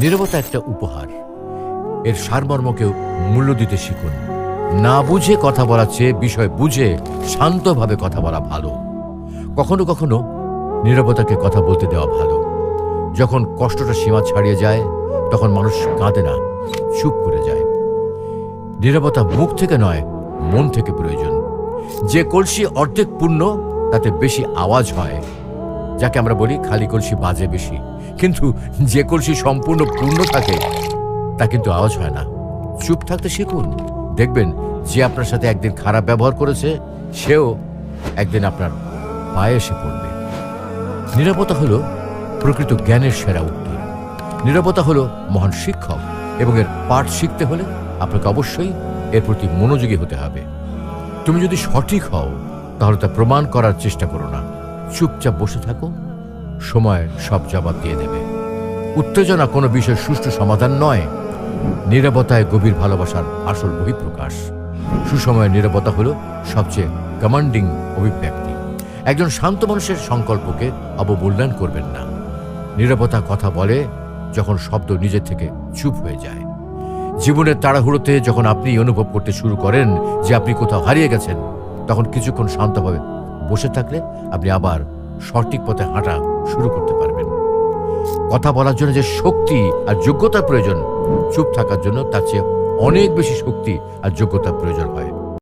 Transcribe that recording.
নীরবতা একটা উপহার। এর সারমর্মকেও মূল্য দিতে শিখুন। না বুঝে কথা বলার চেয়ে বিষয় বুঝে শান্তভাবে কথা বলা ভালো। কখনো কখনো নীরবতাকে কথা বলতে দেওয়া ভালো। যখন কষ্টটা সীমা ছাড়িয়ে যায় তখন মানুষ কাঁদে না, চুপ করে যায়। নীরবতা মুখ থেকে নয়, মন থেকে প্রয়োজন। যে কলসি অর্ধেক পূর্ণ তাতে বেশি আওয়াজ হয়। যাকে আমরা বলি খালি কলসি বাজে বেশি, কিন্তু যে কলসি সম্পূর্ণ পূর্ণ থাকে তা কিন্তু আওয়াজ হয় না। চুপ থাকতে শিখুন। দেখবেন যে আপনার সাথে একদিন খারাপ ব্যবহার করেছে সেও একদিন আপনার পায়ে এসে পড়বে। নীরবতা হলো প্রকৃত জ্ঞানের সেরা উত্তর। নীরবতা হলো মহান শিক্ষক, এবং এর পাঠ শিখতে হলে আপনাকে অবশ্যই এর প্রতি মনোযোগী হতে হবে। তুমি যদি সঠিক হও তাহলে তা প্রমাণ করার চেষ্টা করো না। চুপচাপ বসে থাকো, সময় সব জবাব দিয়ে দেবে। উত্তেজনা কোনো বিষয়ের সুষ্ঠু সমাধান নয়। নীরবতায় গভীর ভালোবাসার আসল বহিঃপ্রকাশ। সুসময়ের নীরবতা হলো সবচেয়ে কমান্ডিং অভিব্যক্তি। একজন শান্ত মানুষের সংকল্পকে অবমূল্যায়ন করবেন না। নীরবতা কথা বলে যখন শব্দ নিজে থেকে চুপ হয়ে যায়। জীবনের তাড়াহুড়োতে যখন আপনি অনুভব করতে শুরু করেন যে আপনি কোথাও হারিয়ে গেছেন, তখন কিছুক্ষণ শান্তভাবে বসে থাকলে আপনি আবার সঠিক পথে হাঁটা শুরু করতে পারবেন। কথা বলার জন্য যে শক্তি আর যোগ্যতার প্রয়োজন, চুপ থাকার জন্য তার চেয়ে অনেক বেশি শক্তি আর যোগ্যতার প্রয়োজন হয়।